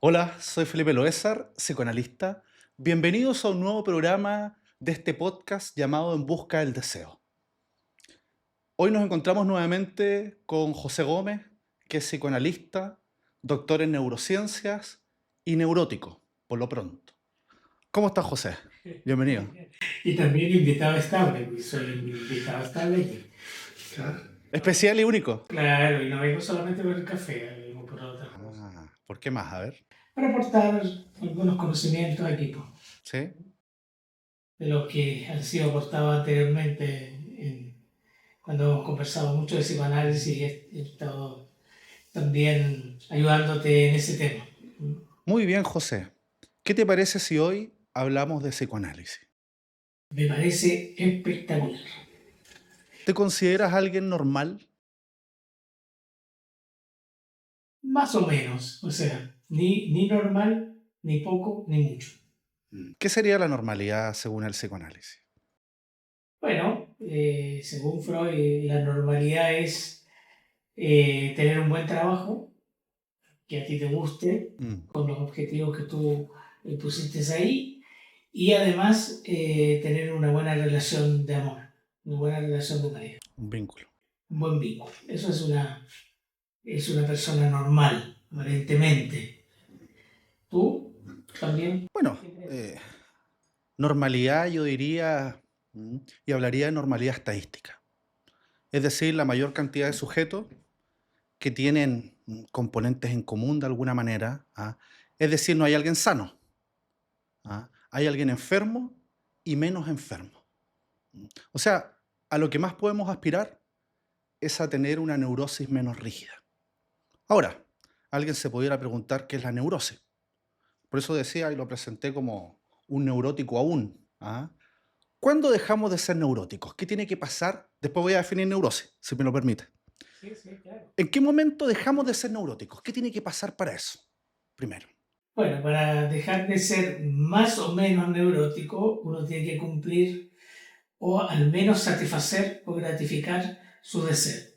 Hola, soy Felipe Loézar, psicoanalista. Bienvenidos a un nuevo programa de este podcast llamado En Busca del Deseo. Hoy nos encontramos nuevamente con José Gómez, que es psicoanalista, doctor en neurociencias y neurótico, por lo pronto. ¿Cómo estás, José? Bienvenido. Y también invitado estable, porque soy un invitado estable aquí. Claro. Especial y único. Claro, y no vengo solamente por el café, vengo por otra cosa. ¿Por qué más? A ver. Para aportar algunos conocimientos al equipo, ¿Sí? de los que han sido aportados anteriormente cuando hemos conversado mucho de psicoanálisis y he estado también ayudándote en ese tema. Muy bien, José. ¿Qué te parece si hoy hablamos de psicoanálisis? Me parece espectacular. ¿Te consideras alguien normal? Más o menos, o sea, ni normal, ni poco, ni mucho. ¿Qué sería la normalidad según el psicoanálisis? Bueno, según Freud, la normalidad es tener un buen trabajo, que a ti te guste, Mm, con los objetivos que tú pusiste ahí, y además tener una buena relación de amor, una buena relación de pareja, un vínculo. un buen vínculo. Eso es una persona normal, aparentemente. ¿Tú también? Bueno, ¿Qué crees? normalidad yo diría, y hablaría de normalidad estadística. Es decir, la mayor cantidad de sujetos que tienen componentes en común de alguna manera. ¿Ah? Es decir, no hay alguien sano. ¿Ah? Hay alguien enfermo y menos enfermo. O sea, a lo que más podemos aspirar es a tener una neurosis menos rígida. Ahora, alguien se pudiera preguntar qué es la neurosis. Por eso decía y lo presenté como un neurótico aún. ¿Ah? ¿Cuándo dejamos de ser neuróticos? ¿Qué tiene que pasar? Después voy a definir neurosis, si me lo permite. Sí, sí, claro. ¿En qué momento dejamos de ser neuróticos? ¿Qué tiene que pasar para eso? Primero. Bueno, para dejar de ser más o menos neurótico, uno tiene que cumplir o al menos satisfacer o gratificar su deseo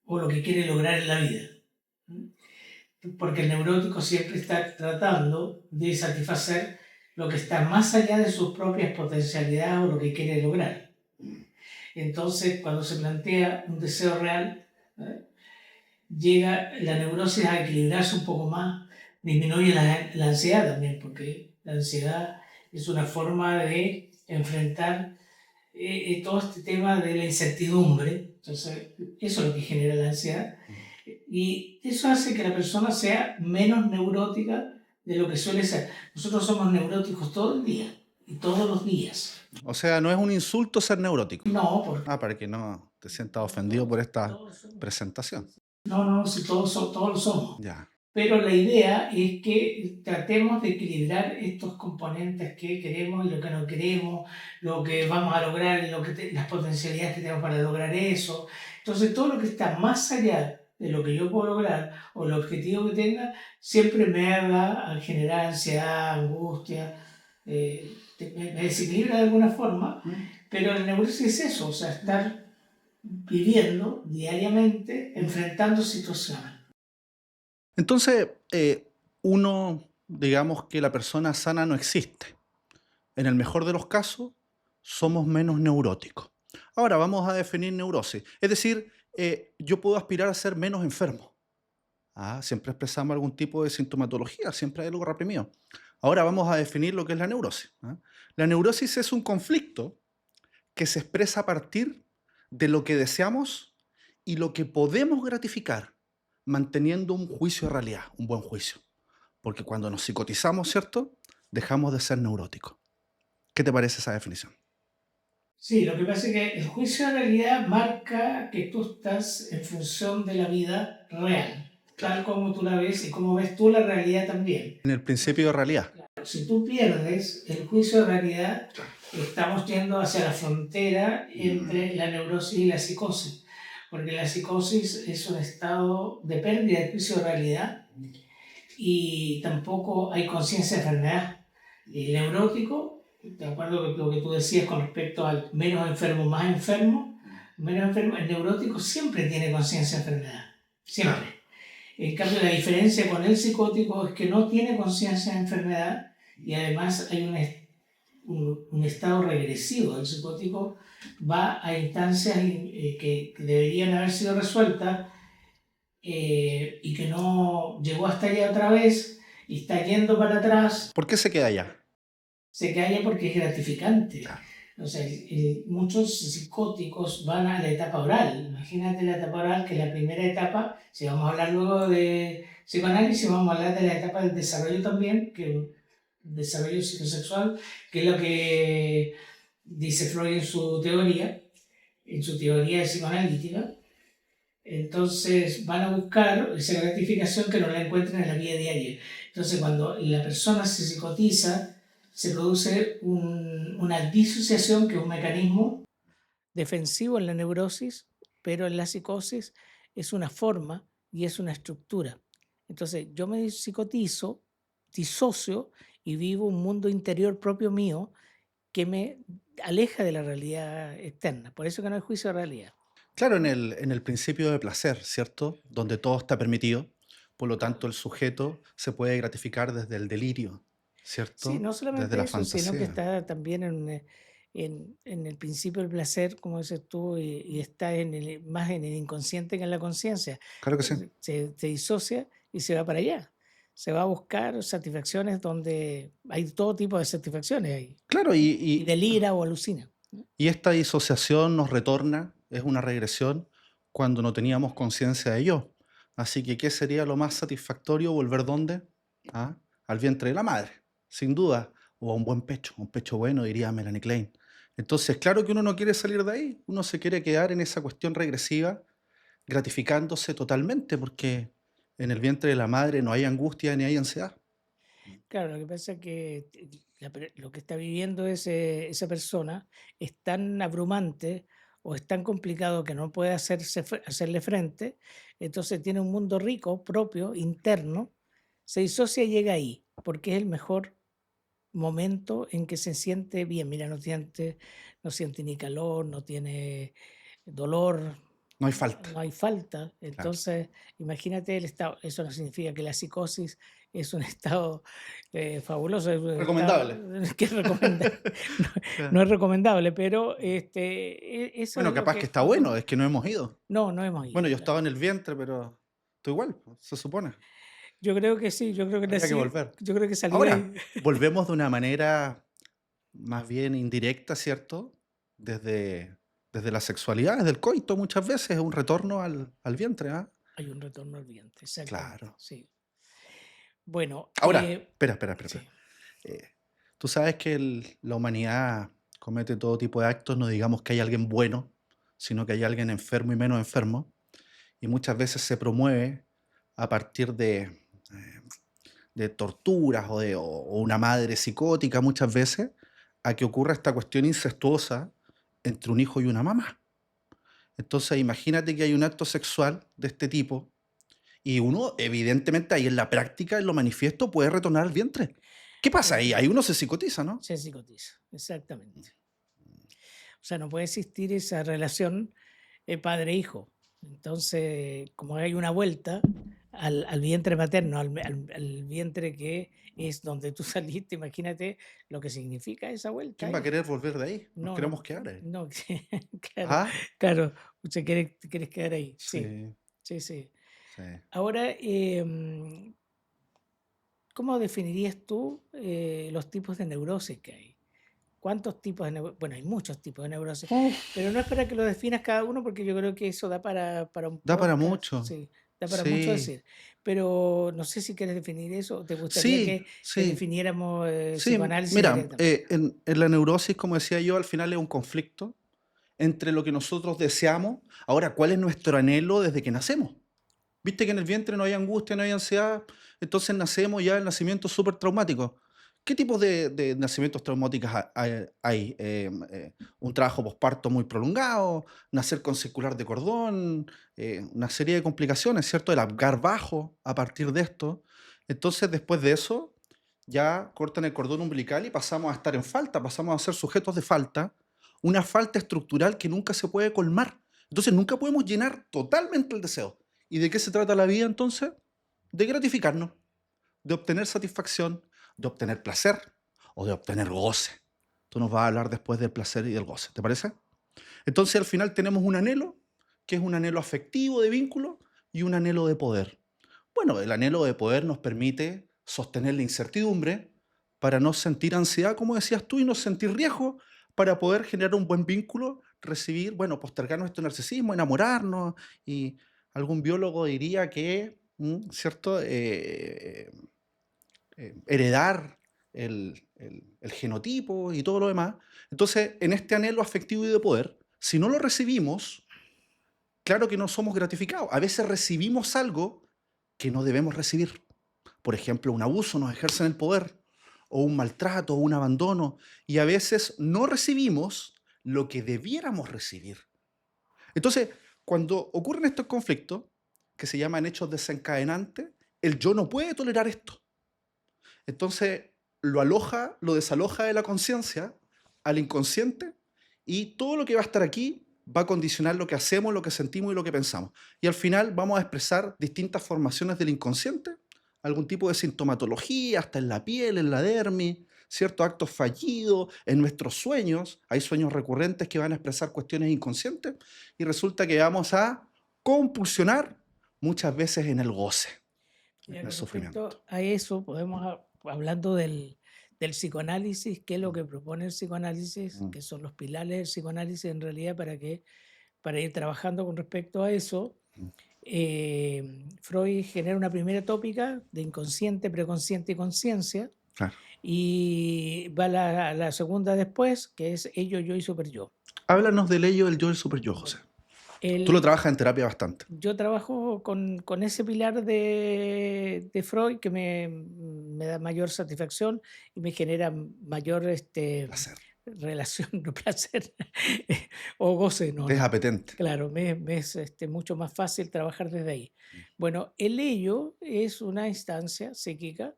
o lo que quiere lograr en la vida. Porque el neurótico siempre está tratando de satisfacer lo que está más allá de sus propias potencialidades o lo que quiere lograr. Entonces, cuando se plantea un deseo real, llega la neurosis a equilibrarse un poco más, disminuye la ansiedad también, porque la ansiedad es una forma de enfrentar todo este tema de la incertidumbre. Entonces, eso es lo que genera la ansiedad. Y eso hace que la persona sea menos neurótica de lo que suele ser. Nosotros somos neuróticos todo el día y todos los días. O sea, no es un insulto ser neurótico. No, porque Para que no te sientas ofendido por esta todos somos. presentación. No, si todos lo somos. Ya. Pero la idea es que tratemos de equilibrar estos componentes que queremos y lo que no queremos, lo que vamos a lograr y las potencialidades que tenemos para lograr eso. Entonces, todo lo que está más allá de lo que yo puedo lograr o el objetivo que tenga, siempre me va a generar ansiedad, angustia, me desequilibra de alguna forma, pero el neurosis es eso, o sea, estar viviendo diariamente, enfrentando situaciones. Entonces, digamos que la persona sana no existe. En el mejor de los casos, somos menos neuróticos. Ahora vamos a definir neurosis. Es decir, yo puedo aspirar a ser menos enfermo. Siempre expresamos algún tipo de sintomatología, siempre hay algo reprimido. Ahora vamos a definir lo que es la neurosis. La neurosis es un conflicto que se expresa a partir de lo que deseamos y lo que podemos gratificar, manteniendo un juicio de realidad, un buen juicio. Porque cuando nos psicotizamos, ¿cierto? Dejamos de ser neuróticos. ¿Qué te parece esa definición? Sí, lo que pasa es que el juicio de realidad marca que tú estás en función de la vida real, tal como tú la ves y como ves tú la realidad también. En el principio de realidad. Si tú pierdes el juicio de realidad, estamos yendo hacia la frontera entre la neurosis y la psicosis, porque la psicosis es un estado de pérdida del juicio de realidad y tampoco hay conciencia de enfermedad. El neurótico, de acuerdo con lo que tú decías con respecto al menos enfermo, el neurótico siempre tiene conciencia de enfermedad, siempre. En cambio, la diferencia con el psicótico es que no tiene conciencia de enfermedad y además hay un estado regresivo. El psicótico va a instancias que deberían haber sido resueltas y que no llegó hasta allá otra vez y está yendo para atrás. ¿Por qué se queda allá? Se cae porque es gratificante. Claro. O sea, muchos psicóticos van a la etapa oral. Imagínate la etapa oral, que es la primera etapa. Si vamos a hablar luego de psicoanálisis, vamos a hablar de la etapa del desarrollo también, que es el desarrollo psicosexual, que es lo que dice Freud en su teoría psicoanalítica. Entonces van a buscar esa gratificación que no la encuentran en la vida diaria. Entonces cuando la persona se psicotiza, se produce una disociación, que es un mecanismo defensivo en la neurosis, pero en la psicosis es una forma y es una estructura. Entonces yo me psicotizo, disocio y vivo un mundo interior propio mío que me aleja de la realidad externa. Por eso que no hay juicio de realidad. Claro, en el principio de placer, ¿cierto? Donde todo está permitido, por lo tanto el sujeto se puede gratificar desde el delirio, Sí, ¿cierto? no Desde solamente la eso, sino que fantasía. está también en el principio del placer, como dices tú, y está más en el inconsciente que en la conciencia. Claro que sí. Se disocia y se va para allá. Se va a buscar satisfacciones donde hay todo tipo de satisfacciones ahí. Claro, Y delira o alucina. y esta disociación nos retorna, es una regresión, cuando no teníamos conciencia de ello. Así que, ¿qué sería lo más satisfactorio? ¿Volver dónde? ¿Ah? Al vientre de la madre, sin duda, o a un pecho bueno, diría Melanie Klein. Entonces, claro que uno no quiere salir de ahí, uno se quiere quedar en esa cuestión regresiva, gratificándose totalmente, porque en el vientre de la madre no hay angustia ni hay ansiedad. Claro, lo que pasa es que lo que está viviendo esa persona es tan abrumante o es tan complicado que no puede hacerle frente, entonces tiene un mundo rico, propio, interno, se disocia y llega ahí, porque es el mejor momento en que se siente bien. Mira, no siente ni calor, no tiene dolor, No hay falta. no hay falta. Claro. Entonces, imagínate el estado. Eso no significa que la psicosis es un estado fabuloso, es un estado Recomendable. que es recomendable. No, Claro. no es recomendable, pero eso Bueno, es capaz que está bueno, es que no hemos ido. No, no hemos Bueno, ido, yo claro. estaba en el vientre, pero estoy igual, pues, se supone. Yo creo que sí, yo creo que Habría que nací, volver. yo creo que salí de Ahora, ahí. volvemos de una manera más bien indirecta, ¿cierto? Desde la sexualidad, desde el coito, muchas veces es un retorno al vientre, ¿ah? Hay un retorno al vientre, exactamente, Claro. sí. Bueno, Ahora, espera. sí. Eh, tú sabes que la humanidad comete todo tipo de actos, no digamos que hay alguien bueno, sino que hay alguien enfermo y menos enfermo, y muchas veces se promueve a partir de torturas o una madre psicótica muchas veces, a que ocurra esta cuestión incestuosa entre un hijo y una mamá. Entonces imagínate que hay un acto sexual de este tipo y uno evidentemente ahí en la práctica, en lo manifiesto, puede retornar al vientre. ¿Qué pasa ahí? Ahí uno se psicotiza, ¿no? Se psicotiza, exactamente. O sea, no puede existir esa relación padre-hijo. Entonces, como hay una vuelta al vientre materno, al vientre que es donde tú saliste, imagínate lo que significa esa vuelta ¿Quién va a ahí. querer volver de ahí? Nos No, queremos no, quedar ahí. no, claro, ¿Ah? claro, te quieres quedar ahí, sí, Sí, sí, sí. sí. Ahora, ¿cómo definirías tú los tipos de neurosis que hay? ¿Cuántos tipos de neurosis? Bueno, hay muchos tipos de neurosis, Uf, pero no es para que lo definas cada uno, porque yo creo que eso da para un da para podcast, mucho. sí, da para mucho Sí, decir. Pero no sé si quieres definir eso, o te gustaría sí, que sí. definiéramos Sí, psicoanálisis mira, directamente. en la neurosis, como decía yo, al final es un conflicto entre lo que nosotros deseamos. Ahora, ¿cuál es nuestro anhelo desde que nacemos? Viste que en el vientre no hay angustia, no hay ansiedad, entonces nacemos ya el nacimiento súper traumático. ¿Qué tipos de nacimientos traumáticos hay? Un trabajo posparto muy prolongado, nacer con circular de cordón, una serie de complicaciones, ¿cierto? El Apgar bajo a partir de esto. Entonces, después de eso, ya cortan el cordón umbilical y pasamos a estar en falta, pasamos a ser sujetos de falta, una falta estructural que nunca se puede colmar. Entonces, nunca podemos llenar totalmente el deseo. ¿Y de qué se trata la vida entonces? de gratificarnos, de obtener satisfacción, de obtener placer o de obtener goce. Tú nos vas a hablar después del placer y del goce, ¿te parece? Entonces al final tenemos un anhelo, que es un anhelo afectivo de vínculo y un anhelo de poder. Bueno, el anhelo de poder nos permite sostener la incertidumbre para no sentir ansiedad, como decías tú, y no sentir riesgo para poder generar un buen vínculo, recibir, bueno, postergar nuestro narcisismo, enamorarnos. Y algún biólogo diría que, ¿cierto? Heredar el genotipo y todo lo demás. Entonces, en este anhelo afectivo y de poder, si no lo recibimos, claro que no somos gratificados. A veces recibimos algo que no debemos recibir. Por ejemplo, un abuso nos ejercen el poder, o un maltrato, o un abandono, y a veces no recibimos lo que debiéramos recibir. Entonces, cuando ocurren estos conflictos, que se llaman hechos desencadenantes, el yo no puede tolerar esto. Entonces, lo aloja, lo desaloja de la conciencia al inconsciente, y todo lo que va a estar aquí va a condicionar lo que hacemos, lo que sentimos y lo que pensamos. Y al final vamos a expresar distintas formaciones del inconsciente, algún tipo de sintomatología, hasta en la piel, en la dermis, ciertos actos fallidos, en nuestros sueños. Hay sueños recurrentes que van a expresar cuestiones inconscientes, y resulta que vamos a compulsionar muchas veces en el goce, Mira, en el con sufrimiento. respecto a eso, podemos, hablando del psicoanálisis, qué es lo que propone el psicoanálisis, Mm, que son los pilares del psicoanálisis en realidad para ir trabajando con respecto a eso. mm, Freud genera una primera tópica de inconsciente, preconsciente y conciencia, claro. y va la segunda después, que es ello, yo y superyo. Háblanos del ello, del yo, del super yo, José. Bueno, Tú lo el, trabajas en terapia bastante. yo trabajo con ese pilar de Freud que me da mayor satisfacción y me genera mayor Placer. relación, no placer, o goce, no, Es no. apetente. Claro, me es mucho más fácil trabajar desde ahí. Bueno, el ello es una instancia psíquica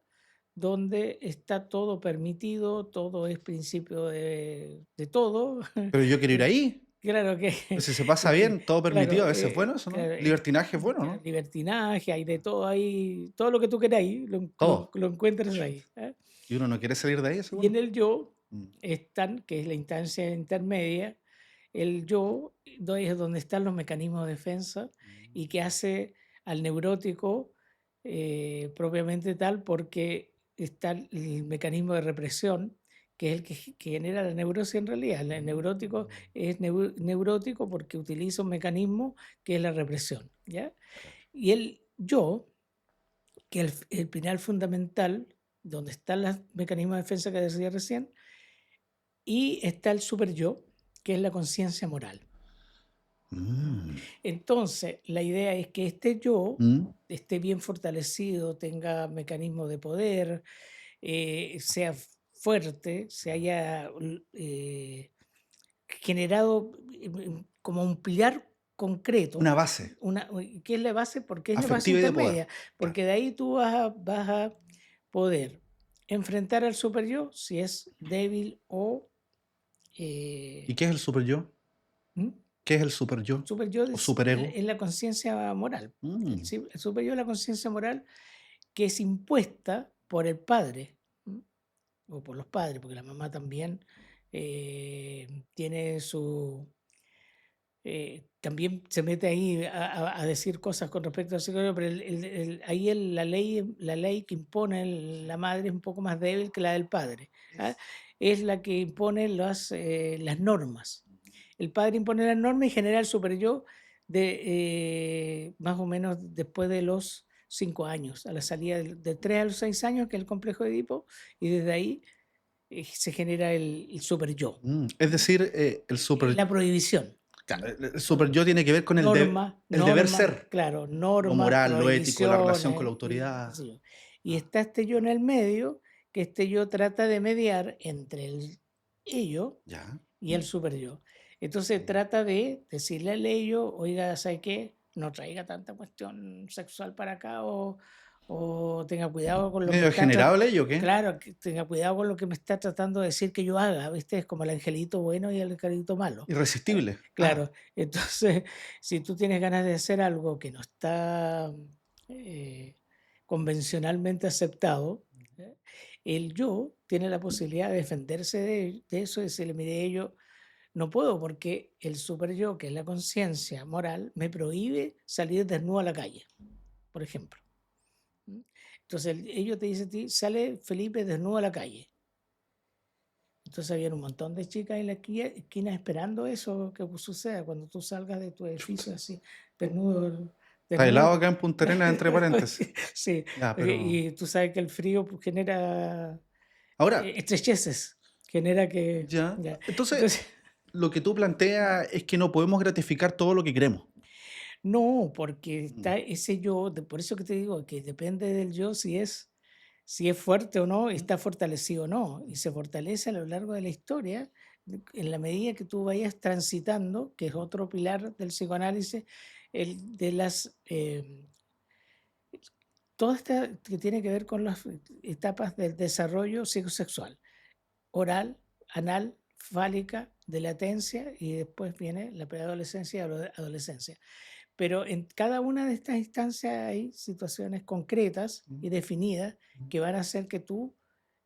donde está todo permitido, todo es principio de todo. Pero yo quiero ir ahí. Claro que, Pues si se pasa que- bien, todo permitido, claro, a veces es bueno eso, ¿no? claro, Libertinaje es bueno, claro, ¿no? libertinaje, hay de todo ahí, todo lo que tú queráis, Todo. lo encuentras ahí. Y uno no quiere salir de ahí, eso es Y en bueno. el yo Mm. están, que es la instancia intermedia, el yo es donde están los mecanismos de defensa y que hace al neurótico propiamente tal porque está el mecanismo de represión, que es el que genera la neurosis en realidad. El neurótico es neurótico porque utiliza un mecanismo que es la represión, ¿ya? Claro. Y el yo, que es el pilar fundamental, donde están los mecanismos de defensa que decía recién, y está el super yo, que es la conciencia moral. Mm. Entonces, la idea es que este yo Mm. esté bien fortalecido, tenga mecanismos de poder, sea fuerte, se haya generado como un pilar concreto, Una base que es la base, porque es la base afectiva y de poder. intermedia, Claro. porque de ahí tú vas a poder enfrentar al super yo si es débil o ¿Y eh, qué es el super yo? ¿Mm? ¿Qué es el super yo? Super yo ¿O super ego? es la conciencia moral. Mm. El super yo es la conciencia moral que es impuesta por el padre, ¿m? O por los padres, porque la mamá también tiene su... también se mete ahí a decir cosas con respecto al psicológico, pero ahí la ley que impone la madre es un poco más débil que la del padre. ¿Ah? Es la que impone las normas. El padre impone las normas y genera el super yo más o menos después de los 5 años, a la salida de 3 a los 6 años, que es el complejo de Edipo, y desde ahí se genera el super yo. Es decir, el super, La prohibición. claro, el super Son yo tiene que ver con el deber ser, claro, lo normas, moral, lo ético, la relación con la prohibiciones, y qué autoridad. sé yo. Y Ah, está este yo en el medio, que este yo trata de mediar entre el ello ya. y el super yo. Entonces trata de decirle al ello, oiga, ¿sabe qué? No traiga tanta cuestión sexual para acá o tenga cuidado con lo que ¿Medio está tratando. degenerado ello o qué? Claro, que tenga cuidado con lo que me está tratando de decir que yo haga, ¿viste? Es como el angelito bueno y el angelito malo. Irresistible. Ah, Claro, entonces, si tú tienes ganas de hacer algo que no está convencionalmente aceptado, ¿eh? El yo tiene la posibilidad de defenderse de eso y decirle, mire, yo no puedo porque el super yo, que es la conciencia moral, me prohíbe salir desnudo a la calle, por ejemplo. ¿M? Entonces ello te dice a ti, sale Felipe desnudo a la calle. Entonces había un montón de chicas en la esquina esperando eso que suceda cuando tú salgas de tu Chuta. edificio así, desnudo, Está helado desnudo. acá en Punta Arenas, entre paréntesis. Sí, Ya, pero... y tú sabes que el frío pues, genera Ahora, estrecheces, genera que... ya. Ya. Entonces, Entonces, lo que tú planteas es que no podemos gratificar todo lo que queremos. no, porque Mm. está ese yo, por eso que te digo que depende del yo si es fuerte o no, Mm. está fortalecido o no, y se fortalece a lo largo de la historia en la medida que tú vayas transitando, que es otro pilar del psicoanálisis, el de todo esto que tiene que ver con las etapas del desarrollo psicosexual, oral, anal, fálica, de latencia y después viene la preadolescencia y la adolescencia. Pero en cada una de estas instancias hay situaciones concretas Mm. y definidas Mm. que van a hacer que tú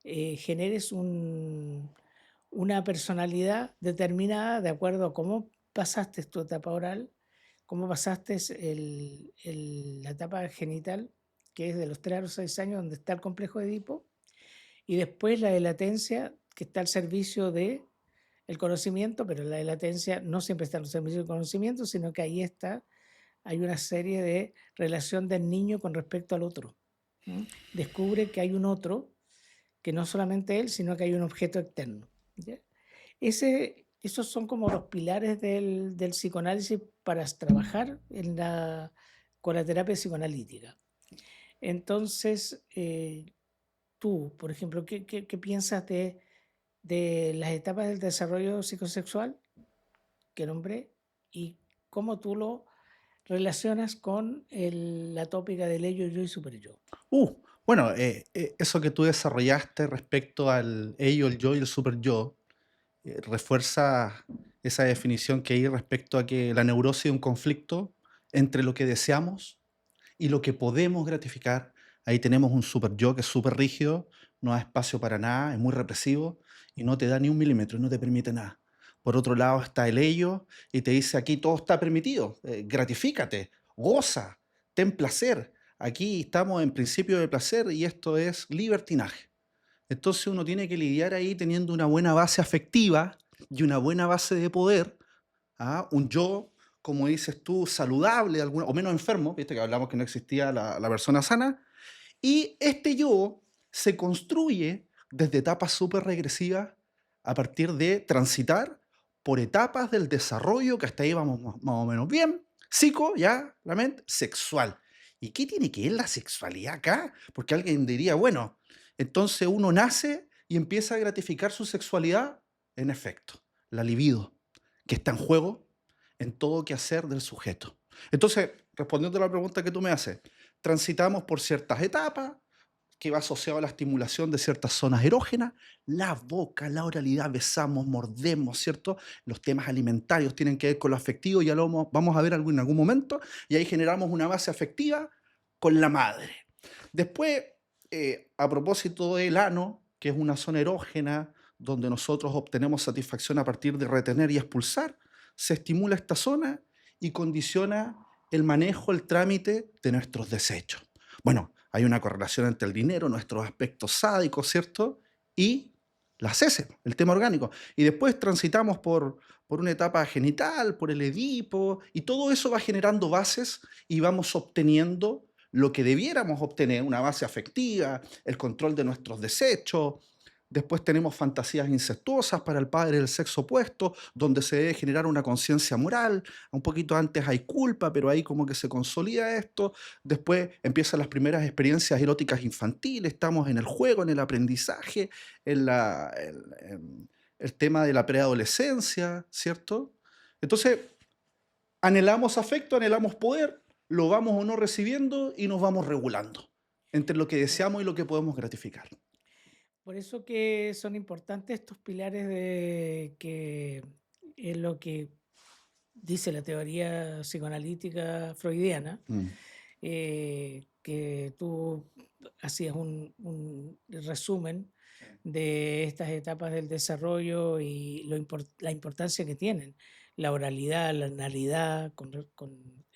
generes una personalidad determinada de acuerdo a cómo pasaste tu etapa oral, cómo pasaste la etapa genital, que es de los 3 a los 6 años, donde está el complejo de Edipo, y después la de latencia, que está al servicio de el conocimiento, pero la de latencia no siempre está al servicio del conocimiento, sino que ahí está hay una serie de relación del niño con respecto al otro. ¿M? Descubre que hay un otro, que no solamente él, sino que hay un objeto externo. ¿Ya? Esos son como los pilares del psicoanálisis para trabajar con la terapia psicoanalítica. Entonces, tú, por ejemplo, ¿qué piensas de las etapas del desarrollo psicosexual que nombré y cómo tú lo relacionas con la tópica del ello, yo y superyo? Uh, bueno, eso que tú desarrollaste respecto al ello, el yo y el super yo, refuerza esa definición que hay respecto a que la neurosis es un conflicto entre lo que deseamos y lo que podemos gratificar. Ahí tenemos un super yo que es súper rígido, no da espacio para nada, es muy represivo y no te da ni un milímetro, no te permite nada. Por otro lado está el ello y te dice aquí todo está permitido, gratifícate, goza, ten placer. Aquí estamos en principio de placer y esto es libertinaje. Entonces uno tiene que lidiar ahí teniendo una buena base afectiva y una buena base de poder, ¿ah? Un yo, como dices tú, saludable o menos enfermo, viste que hablamos que no existía la persona sana, y este yo se construye desde etapas súper regresivas a partir de transitar por etapas del desarrollo, que hasta ahí vamos más o menos bien, psico, ya, la mente, sexual. ¿Y qué tiene que ver la sexualidad acá? Porque alguien diría, bueno, entonces uno nace y empieza a gratificar su sexualidad. En efecto, la libido, que está en juego en todo quehacer del sujeto. Entonces, respondiendo a la pregunta que tú me haces, transitamos por ciertas etapas que va asociado a la estimulación de ciertas zonas erógenas, la boca, la oralidad, besamos, mordemos, ¿cierto? Los temas alimentarios tienen que ver con lo afectivo, ya lo vamos a ver en algún momento, y ahí generamos una base afectiva con la madre. Después, a propósito del ano, que es una zona erógena donde nosotros obtenemos satisfacción a partir de retener y expulsar, se estimula esta zona y condiciona el manejo, el trámite de nuestros desechos. Bueno, hay una correlación entre el dinero, nuestros aspectos sádicos, ¿cierto? Y las heces, el tema orgánico. Y después transitamos por una etapa genital, por el Edipo, y todo eso va generando bases y vamos obteniendo lo que debiéramos obtener, una base afectiva, el control de nuestros desechos. Después tenemos fantasías incestuosas para el padre del sexo opuesto, donde se debe generar una conciencia moral. Un poquito antes hay culpa, pero ahí como que se consolida esto. Después empiezan las primeras experiencias eróticas infantiles, estamos en el juego, en el aprendizaje, en el tema de la preadolescencia, ¿cierto? Entonces, anhelamos afecto, anhelamos poder, lo vamos o no recibiendo y nos vamos regulando entre lo que deseamos y lo que podemos gratificar. Por eso que son importantes estos pilares de que es lo que dice la teoría psicoanalítica freudiana, Mm. que tú hacías un resumen de estas etapas del desarrollo y la importancia que tienen. La oralidad, la analidad,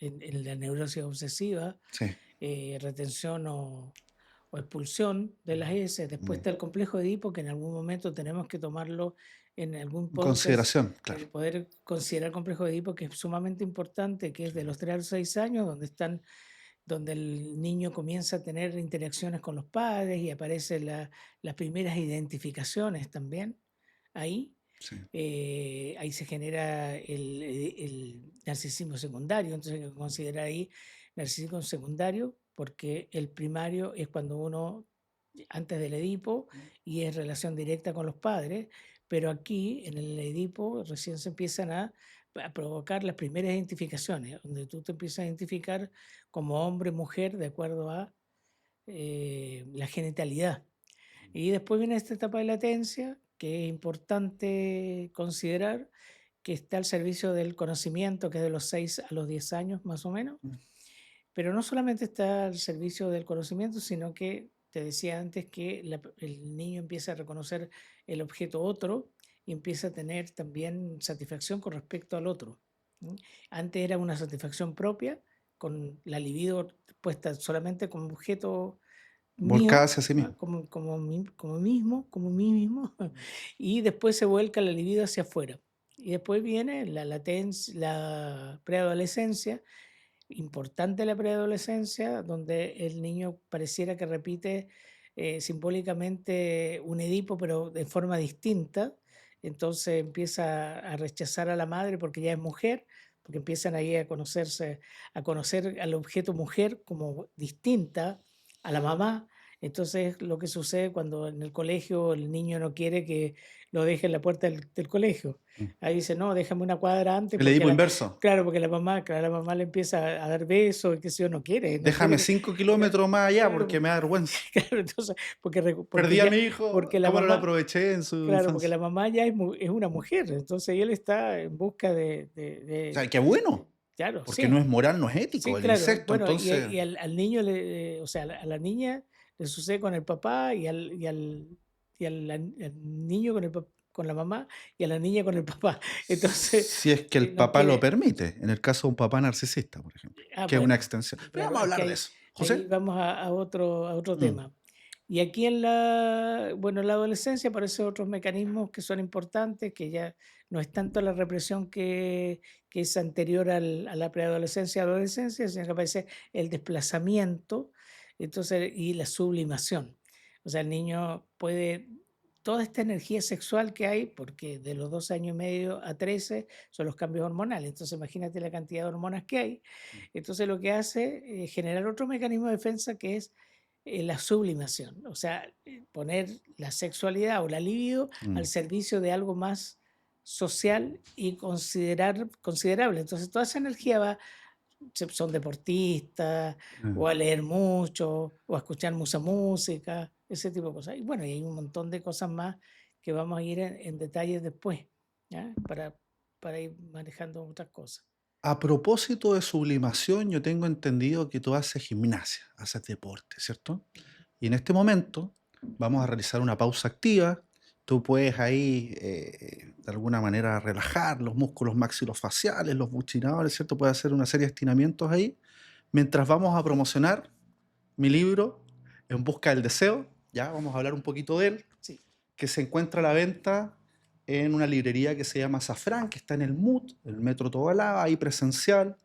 en la neurosis obsesiva, Sí. retención o expulsión de las heces. Después Mm. está el complejo de Edipo, que en algún momento tenemos que tomarlo en algún En podcast, consideración, claro. poder considerar el complejo de Edipo, que es sumamente importante, que es de los 3 a los 6 años, donde el niño comienza a tener interacciones con los padres y aparecen las primeras identificaciones también ahí. Sí. Ahí se genera el narcisismo secundario, entonces hay que considerar ahí narcisismo secundario porque el primario es cuando uno, antes del Edipo, y es relación directa con los padres, pero aquí en el Edipo recién se empiezan a provocar las primeras identificaciones, donde tú te empiezas a identificar como hombre, mujer, de acuerdo a la genitalidad. Y después viene esta etapa de latencia, que es importante considerar, que está al servicio del conocimiento, que es de los 6 a los 10 años más o menos. Mm. Pero no solamente está al servicio del conocimiento, sino que te decía antes que el niño empieza a reconocer el objeto otro y empieza a tener también satisfacción con respecto al otro. ¿Mm? Antes era una satisfacción propia, con la libido puesta solamente como objeto Volcada mío, hacia sí mismo. como mí mismo, y después se vuelca la libido hacia afuera. Y después viene la latencia, la preadolescencia, importante la preadolescencia, donde el niño pareciera que repite simbólicamente un Edipo, pero de forma distinta. Entonces empieza a rechazar a la madre porque ya es mujer, porque empiezan ahí a conocerse, a conocer al objeto mujer como distinta a la mamá. Entonces, lo que sucede cuando en el colegio el niño no quiere que lo deje en la puerta del colegio. Mm. Ahí dice, no, déjame una cuadra antes El porque Edipo inverso. claro, porque la mamá le empieza a dar besos, y qué sé yo, no quiere, no Déjame quiere 5 que kilómetros más allá claro, porque me da vergüenza. claro, entonces, porque Perdí a ya mi hijo, porque la ¿cómo no lo mamá aproveché en su claro, porque infancia? la mamá ya es una mujer, entonces él está en busca O sea, qué bueno, claro, porque no sí, es moral, no es ético sí, el claro. incesto, Bueno, entonces, al niño o sea, a la niña le sucede con el papá al niño con la mamá y a la niña con el papá. Entonces, si es que el no papá lo quiere permite, en el caso de un papá narcisista, por ejemplo, que es una bueno, extensión. Pero claro, vamos a es que hablar de eso. ahí José. vamos a otro Mm. tema. Y aquí bueno, en la adolescencia aparecen otros mecanismos que son importantes, que ya no es tanto la represión que es anterior a la preadolescencia, adolescencia, sino que aparece el desplazamiento, entonces, y la sublimación. O sea, el niño puede, toda esta energía sexual que hay, porque de los 2 años y medio a 13 son los cambios hormonales, entonces imagínate la cantidad de hormonas que hay. Entonces lo que hace es generar otro mecanismo de defensa que es la sublimación, o sea, poner la sexualidad o la libido al Mm. servicio de algo más social y considerable. Entonces toda esa energía va, son deportistas, o Mm. a leer mucho, o a escuchar mucha música, ese tipo de cosas. Y bueno, y hay un montón de cosas más que vamos a ir en detalles después, ¿ya? Para ir manejando otras cosas. A propósito de sublimación, yo tengo entendido que tú haces gimnasia, haces deporte, ¿cierto? Y en este momento vamos a realizar una pausa activa. Tú puedes ahí, de alguna manera, relajar los músculos maxilofaciales, los buccinadores, ¿cierto? Puedes hacer una serie de estiramientos ahí, mientras vamos a promocionar mi libro, En busca del deseo. Ya vamos a hablar un poquito de él, Sí. que se encuentra a la venta en una librería que se llama Safran, que está en el MUT, el Metro Tobalaba, ahí presencial.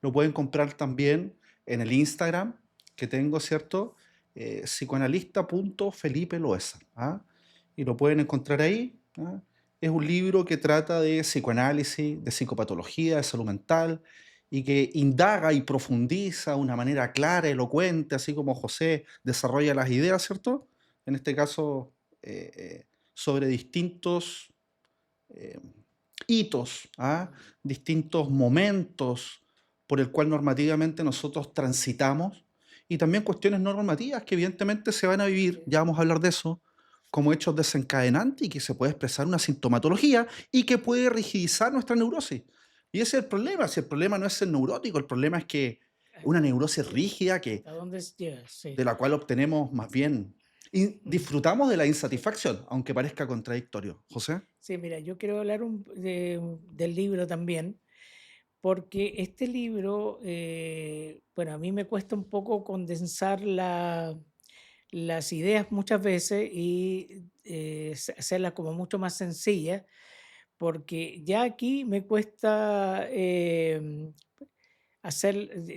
Lo pueden comprar también en el Instagram que tengo, ¿cierto? Psicoanalista.Felipe Loesa. ¿Ah? Y lo pueden encontrar ahí. ¿Ah? Es un libro que trata de psicoanálisis, de psicopatología, de salud mental, y que indaga y profundiza de una manera clara, elocuente, así como José desarrolla las ideas, ¿cierto? En este caso, sobre distintos eh, hitos, ¿ah? Distintos momentos por el cual normativamente nosotros transitamos y también cuestiones no normativas que evidentemente se van a vivir, ya vamos a hablar de eso, como hechos desencadenantes y que se puede expresar una sintomatología y que puede rigidizar nuestra neurosis. Y ese es el problema, si el problema no es ser neurótico, el problema es que una neurosis rígida que, ¿A dónde llega? de Sí. la cual obtenemos más bien, disfrutamos de la insatisfacción, aunque parezca contradictorio. José, Sí, mira, yo quiero hablar del libro también, porque este libro, bueno, a mí me cuesta un poco condensar las ideas muchas veces y hacerlas como mucho más sencillas, porque ya aquí me cuesta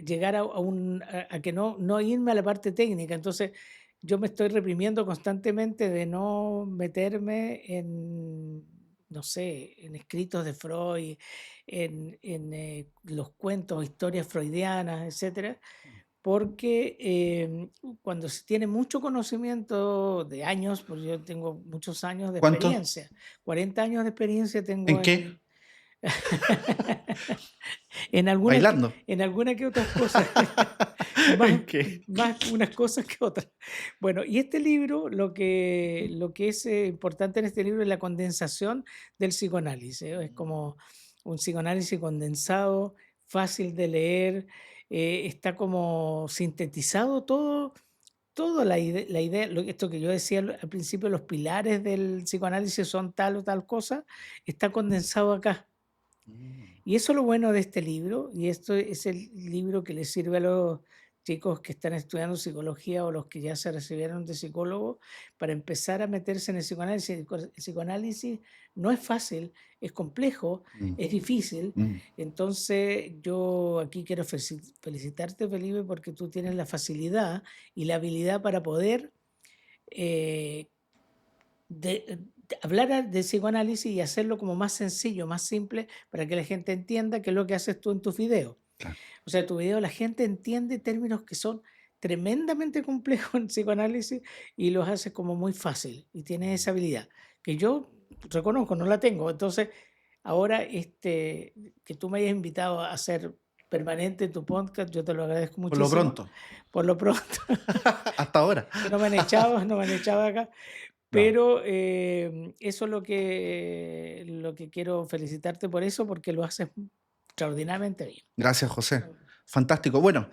llegar a que no irme a la parte técnica. Entonces, yo me estoy reprimiendo constantemente de no meterme en, no sé, en escritos de Freud, en los cuentos, historias freudianas, etcétera, porque cuando se tiene mucho conocimiento de años, porque yo tengo muchos años de ¿cuánto? experiencia, 40 años de experiencia tengo ¿En qué? en algunas que Bailando. en alguna que otras cosas, más ¿En qué? más unas cosas que otras. Bueno, y este libro, lo que es, importante en este libro es la condensación del psicoanálisis, es como un psicoanálisis condensado, fácil de leer, está como sintetizado todo la idea, esto que yo decía al principio, los pilares del psicoanálisis son tal o tal cosa, está condensado acá. Mm. Y eso es lo bueno de este libro, y esto es el libro que les sirve a los chicos que están estudiando psicología o los que ya se recibieron de psicólogo para empezar a meterse en el psicoanálisis. El psicoanálisis no es fácil, es complejo, Mm, es difícil. mm. Entonces yo aquí quiero felicitarte, Felipe, porque tú tienes la facilidad y la habilidad para poder eh, hablar de psicoanálisis y hacerlo como más sencillo, más simple, para que la gente entienda qué es lo que haces tú en tus videos. Claro. O sea, en tu video la gente entiende términos que son tremendamente complejos en psicoanálisis y los haces como muy fácil y tienes esa habilidad que yo reconozco, no la tengo. Entonces, ahora que tú me hayas invitado a hacer permanente tu podcast, yo te lo agradezco Por lo muchísimo. pronto. Por lo pronto, Hasta ahora. que no me han echado acá, No. pero eso es lo que quiero felicitarte por eso, porque lo haces extraordinariamente bien. Gracias, José. Fantástico. Bueno,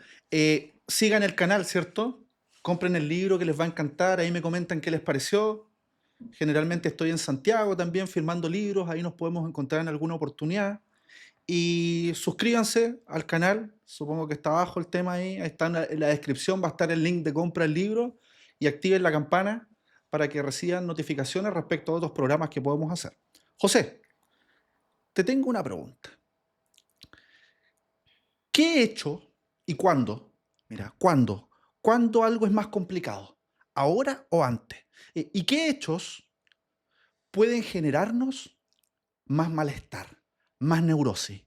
sigan el canal, ¿cierto? Compren el libro que les va a encantar. Ahí me comentan qué les pareció. Generalmente estoy en Santiago también firmando libros. Ahí nos podemos encontrar en alguna oportunidad. Y suscríbanse al canal. Supongo que está abajo el tema ahí. Ahí está en la descripción. Va a estar el link de compra del libro. Y activen la campana para que reciban notificaciones respecto a otros programas que podemos hacer. José, te tengo una pregunta. ¿Qué he hecho y cuándo? Mira, ¿cuándo? ¿Cuándo algo es más complicado? ¿Ahora o antes? ¿Y qué hechos pueden generarnos más malestar, más neurosis?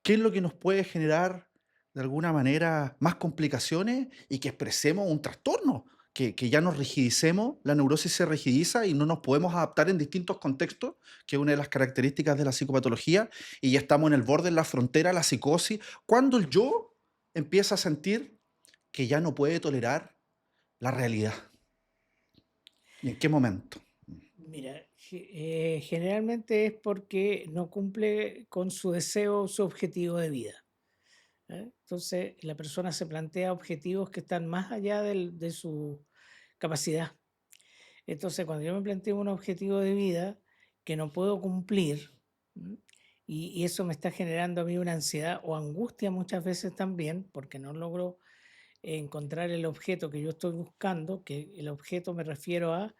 ¿Qué es lo que nos puede generar de alguna manera más complicaciones y que expresemos un trastorno? Que ya nos rigidicemos, la neurosis se rigidiza y no nos podemos adaptar en distintos contextos, que es una de las características de la psicopatología, y ya estamos en el borde, en la frontera, la psicosis. Cuando el yo empieza a sentir que ya no puede tolerar la realidad. ¿Y en qué momento? Mira, generalmente es porque no cumple con su deseo, su objetivo de vida. Entonces, la persona se plantea objetivos que están más allá de su capacidad. Entonces, cuando yo me planteo un objetivo de vida que no puedo cumplir, ¿m? Y eso me está generando a mí una ansiedad o angustia muchas veces también, porque no logro encontrar el objeto que yo estoy buscando, que el objeto me refiero a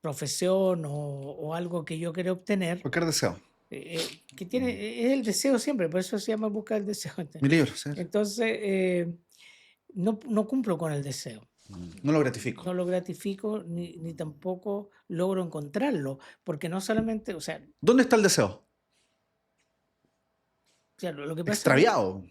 profesión o algo que yo quiero obtener, Cualquier deseo. que es el deseo siempre, por eso se llama busca del deseo. Mi libro, ¿sí? Entonces, no cumplo con el deseo. No lo gratifico. No lo gratifico ni tampoco logro encontrarlo, porque no solamente, o sea, ¿Dónde está el deseo? claro, lo que pasa es que, Extraviado.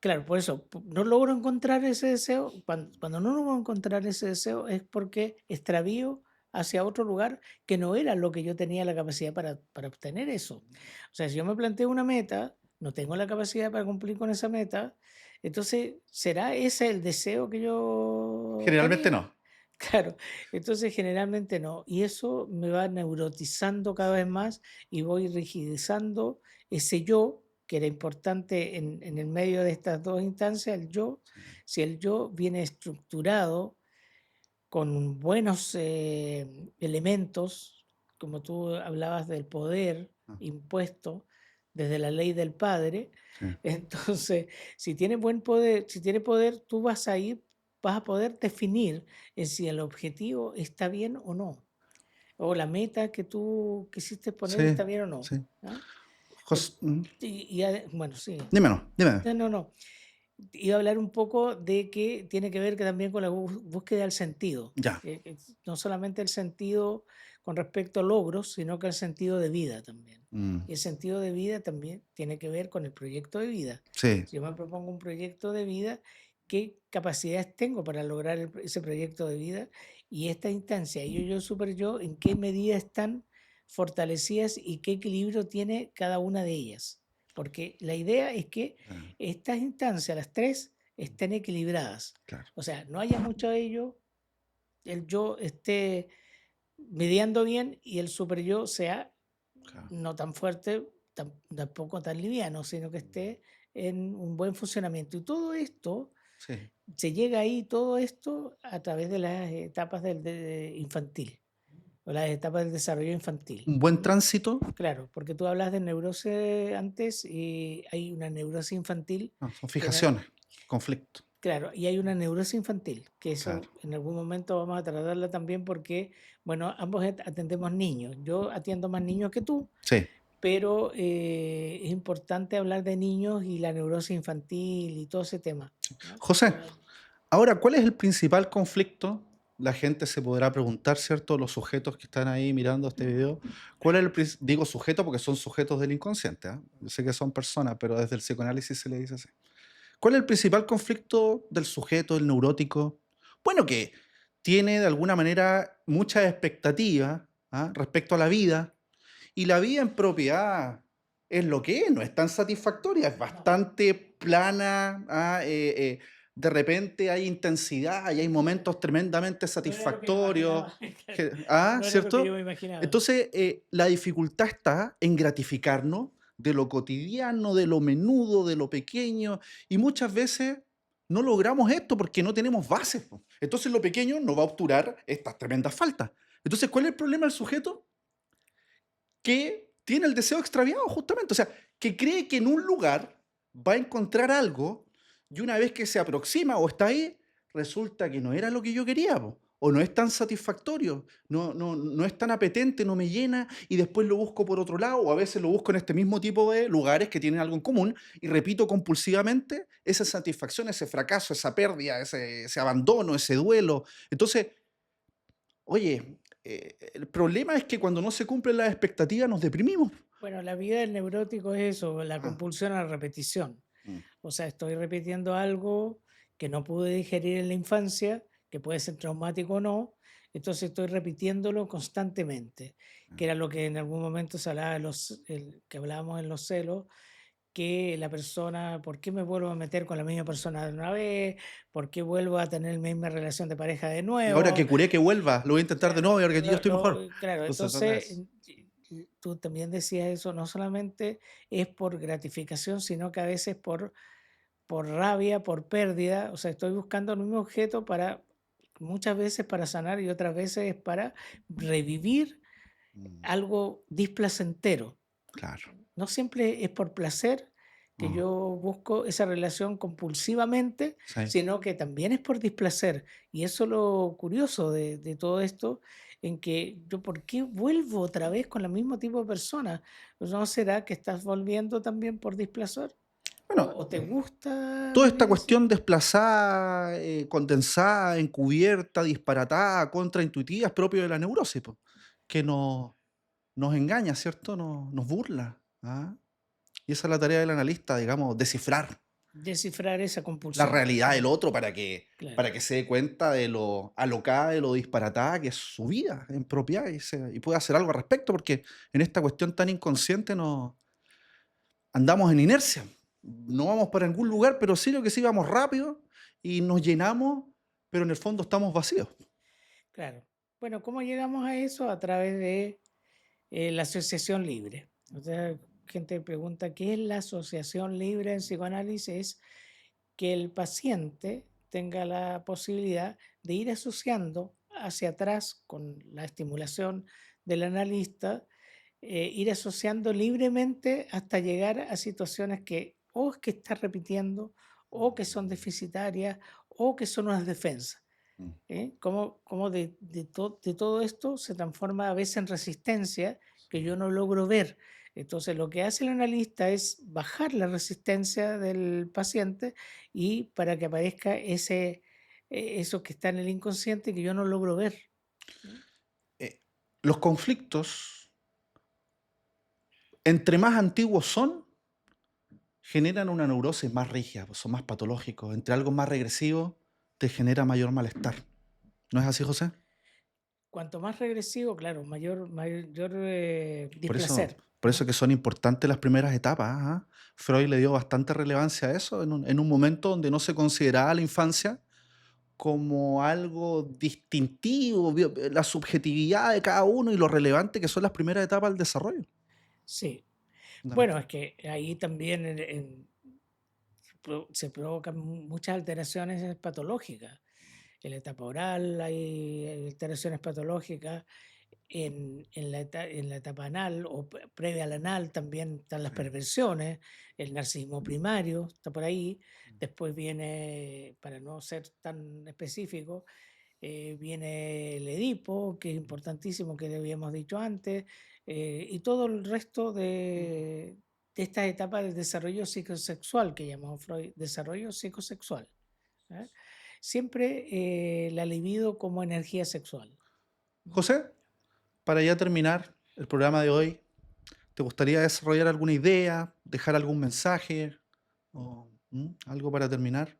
claro, por eso, no logro encontrar ese deseo, cuando no logro encontrar ese deseo es porque extravío hacia otro lugar que no era lo que yo tenía la capacidad para obtener eso. O sea, si yo me planteo una meta, no tengo la capacidad para cumplir con esa meta, entonces, ¿será ese el deseo que yo Generalmente tenía? no. Claro, entonces generalmente no. Y eso me va neurotizando cada vez más y voy rigidizando ese yo. que era importante en el medio de estas dos instancias, el yo, Sí. si el yo viene estructurado con buenos elementos, como tú hablabas del poder Ah, impuesto desde la ley del padre, sí. entonces si tiene buen poder, si tiene poder, tú vas a poder definir en si el objetivo está bien o no, o la meta que tú quisiste poner Sí, está bien o no. sí. ¿Ah? Jos- mm, Bueno, sí. Dime, no, dime. No, no, no. Iba a hablar un poco de que tiene que ver que también con la búsqueda del sentido, Ya. que no solamente el sentido con respecto a logros, sino que el sentido de vida también. Mm, Y el sentido de vida también tiene que ver con el proyecto de vida. sí, Si yo me propongo un proyecto de vida, ¿qué capacidades tengo para lograr ese proyecto de vida? Y esta instancia, yo, super yo, ¿en qué medida están fortalecidas y qué equilibrio tiene cada una de ellas? Porque la idea es que ah, estas instancias, las tres, estén equilibradas. claro, O sea, no haya mucho de ello, el yo esté mediando bien y el super yo sea claro. no tan fuerte, tampoco tan liviano, sino que esté en un buen funcionamiento. Y todo esto, Sí. se llega ahí, todo esto a través de las etapas infantil, o las etapas del desarrollo infantil. Un buen ¿M? tránsito, Claro, porque tú hablas de neurosis antes y hay una neurosis infantil no, son que fijaciones, conflicto. claro, y hay una neurosis infantil, que Claro. eso en algún momento vamos a tratarla también porque, bueno, ambos atendemos niños. Yo atiendo más niños que tú, Sí. pero es importante hablar de niños y la neurosis infantil y todo ese tema, ¿no? José, ahora, ¿cuál es el principal conflicto? La gente se podrá preguntar, ¿cierto? Los sujetos que están ahí mirando este video. ¿Cuál es digo sujeto porque son sujetos del inconsciente, ¿ah? Yo sé que son personas, pero desde el psicoanálisis se le dice así. ¿Cuál es el principal conflicto del sujeto, del neurótico? Bueno, que tiene de alguna manera muchas expectativas, ¿ah? Respecto a la vida, y la vida en propiedad es lo que es, no es tan satisfactoria, es No, bastante plana, de repente hay intensidad y hay momentos tremendamente no era lo que me satisfactorios, imaginaba, claro, no era lo que yo ¿cierto? me imaginaba. Entonces, la dificultad está en gratificarnos de lo cotidiano, de lo menudo, de lo pequeño, y muchas veces no logramos esto porque no tenemos bases, po. Entonces lo pequeño no va a obturar estas tremendas faltas. Entonces, ¿cuál es el problema del sujeto? Que tiene el deseo extraviado, justamente. O sea, que cree que en un lugar va a encontrar algo y una vez que se aproxima o está ahí, resulta que no era lo que yo quería, po, o no es tan satisfactorio, no es tan apetente, no me llena y después lo busco por otro lado o a veces lo busco en este mismo tipo de lugares que tienen algo en común y repito compulsivamente esa satisfacción, ese fracaso, esa pérdida, ese abandono, ese duelo. Entonces, oye, el problema es que cuando no se cumplen las expectativas nos deprimimos. Bueno, la vida del neurótico es eso, la Ah, compulsión a la repetición. mm, O sea, estoy repitiendo algo que no pude digerir en la infancia, que puede ser traumático o no, entonces estoy repitiéndolo constantemente, que ah. era lo que en algún momento se hablaba que hablábamos en los celos, que la persona, ¿por qué me vuelvo a meter con la misma persona de una vez? ¿Por qué vuelvo a tener la misma relación de pareja de Y ahora nuevo? que curé, que vuelva, lo voy a intentar de Claro, nuevo y ahora que yo estoy mejor. claro, No se trata de entonces eso. tú también decías eso, no solamente es por gratificación, sino que a veces por rabia, por pérdida, o sea, estoy buscando el mismo objeto para muchas veces para sanar y otras veces para revivir Mm, algo displacentero. claro. No siempre es por placer que No, yo busco esa relación compulsivamente, sí. sino que también es por displacer. Y eso es lo curioso de todo esto, en que yo, ¿por qué vuelvo otra vez con el mismo tipo de persona? Pues, ¿no será que estás volviendo también por displacer? Bueno, O te gusta toda esta vivir así? cuestión desplazada, condensada, encubierta, disparatada, contraintuitiva, es propio de la neurosis, po, que nos engaña, ¿cierto? Nos burla. ¿Ah? Y esa es la tarea del analista, digamos, descifrar Descifrar esa la compulsión. realidad del otro Claro. para que se dé cuenta de lo alocada, de lo disparatada que es su vida en propiedad y pueda hacer algo al respecto, porque en esta cuestión tan inconsciente andamos en inercia. No vamos para ningún lugar, pero sí lo que sí vamos rápido y nos llenamos, pero en el fondo estamos vacíos. Claro. Bueno, ¿cómo llegamos a eso? A través de la asociación libre. O sea, gente pregunta, ¿qué es la asociación libre en psicoanálisis? Es que el paciente tenga la posibilidad de ir asociando hacia atrás con la estimulación del analista, ir asociando libremente hasta llegar a situaciones que o es que está repitiendo, o que son deficitarias, o que son unas defensas. Mm. Cómo de todo esto se transforma a veces en resistencia que yo no logro ver. Entonces, lo que hace el analista es bajar la resistencia del paciente y para que aparezca eso que está en el inconsciente que yo no logro ver. ¿Mm? Eh, los conflictos, entre más antiguos son, generan una neurosis más rígida, pues son más patológicos. Entre algo más regresivo, te genera mayor malestar. ¿No es así, José? Cuanto más regresivo, claro, mayor Por eso, displacer. por eso que son importantes las primeras etapas. ¿Ah? Freud le dio bastante relevancia a eso en un momento donde no se consideraba la infancia como algo distintivo, la subjetividad de cada uno y lo relevante que son las primeras etapas del desarrollo. Sí. Bueno, Fundamental. es que ahí también se provocan muchas alteraciones patológicas. En la etapa oral hay alteraciones patológicas, en la etapa anal o previa al anal también están las Sí. perversiones, el narcisismo primario está por ahí, después viene, para no ser tan específico, viene el Edipo, que es importantísimo, que le habíamos dicho antes, y todo el resto de estas etapas del desarrollo psicosexual que llamó Freud, desarrollo psicosexual. ¿Eh? Siempre la libido como energía sexual. ¿Mm? José, para ya terminar el programa de hoy, ¿te gustaría desarrollar alguna idea, dejar algún mensaje o algo para terminar?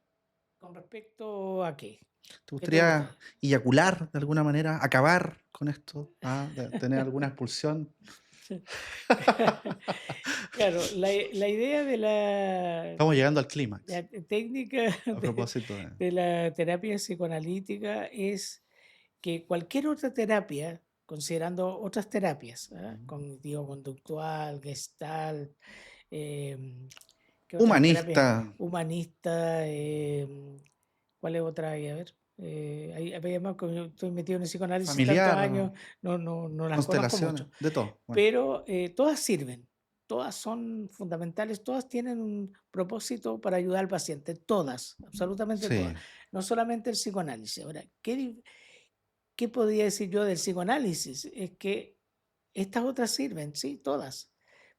¿Con respecto a qué? ¿Te ¿Qué te gusta? gustaría eyacular de alguna manera, acabar con esto, de tener alguna expulsión? Claro, la idea de Estamos llegando al clímax, la técnica a propósito de... de la terapia psicoanalítica es que cualquier otra terapia, considerando otras terapias, ¿ah? Mm. Cognitivo-conductual, Gestalt, ¿qué otras Humanista, terapias? Humanista, ¿cuál es otra? Ahí? A ver. Había más, como yo estoy metido en el psicoanálisis tantos familiar, años, no las conozco constelaciones, mucho, de todo. Bueno, pero todas sirven, todas son fundamentales, todas tienen un propósito para ayudar al paciente, todas, absolutamente todas, sí. no solamente el psicoanálisis. Ahora, ¿qué podría decir yo del psicoanálisis? Es que estas otras sirven, sí, todas,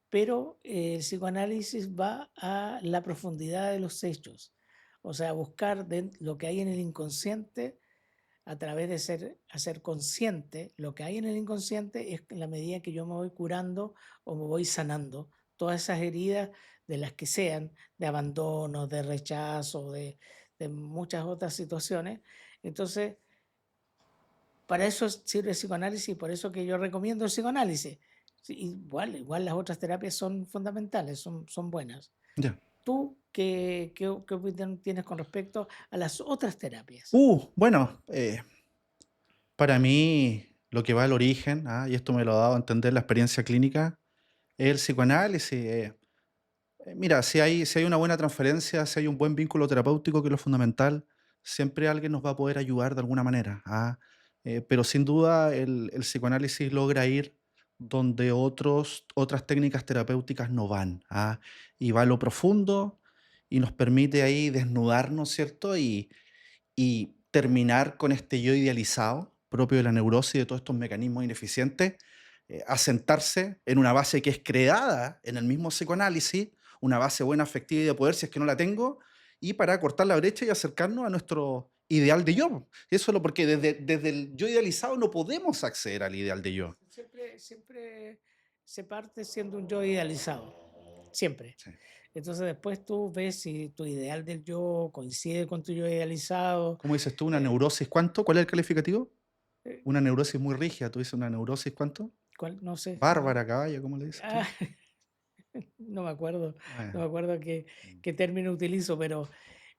pero el psicoanálisis va a la profundidad de los hechos, o sea, buscar lo que hay en el inconsciente a través de hacer consciente lo que hay en el inconsciente es en la medida que yo me voy curando o me voy sanando todas esas heridas de las que sean, de abandono, de rechazo, de muchas otras situaciones. Entonces, para eso sirve el psicoanálisis y por eso que yo recomiendo el psicoanálisis. Sí, igual las otras terapias son fundamentales, son buenas. Ya. ¿Tú qué opinión tienes con respecto a las otras terapias? Bueno, para mí lo que va al origen, y esto me lo ha dado a entender la experiencia clínica, es el psicoanálisis. Mira, si hay una buena transferencia, si hay un buen vínculo terapéutico, que es lo fundamental, siempre alguien nos va a poder ayudar de alguna manera. Pero sin duda el psicoanálisis logra ir donde otras técnicas terapéuticas no van. Y va a lo profundo y nos permite ahí desnudarnos, ¿cierto? Y terminar con este yo idealizado, propio de la neurosis y de todos estos mecanismos ineficientes, asentarse en una base que es creada en el mismo psicoanálisis, una base buena, afectiva y de poder, si es que no la tengo, y para cortar la brecha y acercarnos a nuestro ideal de yo. Eso es lo porque desde el yo idealizado no podemos acceder al ideal de yo. Siempre se parte siendo un yo idealizado, siempre. Sí. Entonces después tú ves si tu ideal del yo coincide con tu yo idealizado. ¿Cómo dices tú? ¿Una eh, neurosis cuánto? ¿Cuál es el calificativo? eh, Una neurosis muy rígida. ¿Tú dices una neurosis cuánto? no sé, Bárbara, caballo, ¿cómo le dices ah, tú? no me acuerdo, no me Ah, acuerdo qué, ya. qué término utilizo, pero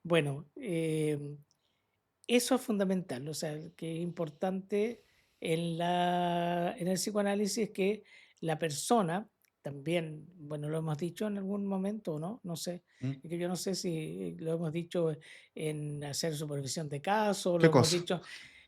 bueno, eso es fundamental, o sea, que es importante en el psicoanálisis que la persona también, bueno, lo hemos dicho en algún momento, ¿no? No sé, ¿Mm? es que yo no sé si lo hemos dicho en hacer supervisión de casos, lo ¿Qué hemos cosa? dicho,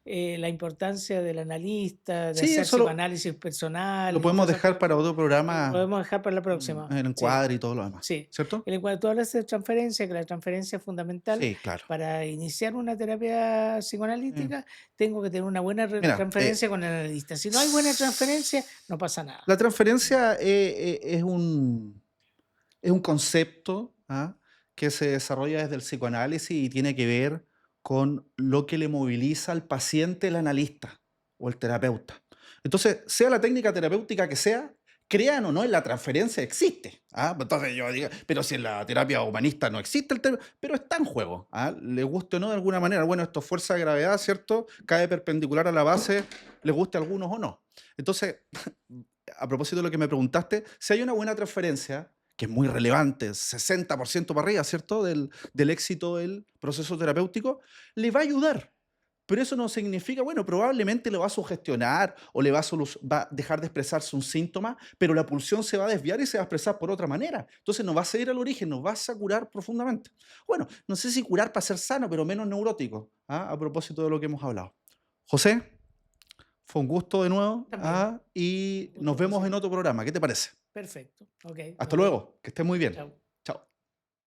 la importancia del analista, de Sí, hacer eso psicoanálisis lo personal y podemos todas esas dejar cosas. para otro Lo programa, podemos dejar para la próxima. el Sí, encuadre y todo lo demás, sí. ¿cierto? En cuanto tú hablas de transferencia, que la transferencia es fundamental Sí, claro. para iniciar una terapia Eh, psicoanalítica, tengo que tener una buena Mira, transferencia con el analista. Si no hay buena s- transferencia, no pasa nada. la transferencia es un concepto, ¿ah?, que se desarrolla desde el psicoanálisis y tiene que ver con lo que le moviliza al paciente el analista o el terapeuta. Entonces, sea la técnica terapéutica que sea, crean o no, en la transferencia existe. ¿Ah? Entonces yo digo, pero si en la terapia humanista no existe pero está en juego. ¿Ah? Le guste o no de alguna manera. Bueno, esto es fuerza de gravedad, ¿cierto? Cae perpendicular a la base, le guste a algunos o no. Entonces, a propósito de lo que me preguntaste, si hay una buena transferencia, que es muy relevante, 60% para arriba, ¿cierto?, del éxito del proceso terapéutico, le va a ayudar. Pero eso no significa, bueno, probablemente lo va a sugestionar o le va a dejar de expresarse un síntoma, pero la pulsión se va a desviar y se va a expresar por otra manera. Entonces nos vas a ir al origen, nos vas a curar profundamente. Bueno, no sé si curar para ser sano, pero menos neurótico, ¿ah?, a propósito de lo que hemos hablado. José, fue un gusto de nuevo, También, ¿ah?, y un gusto nos como vemos en siempre. otro programa. ¿Qué te parece? Perfecto. Ok, Hasta nos vemos. luego, que estés muy bien. Chao.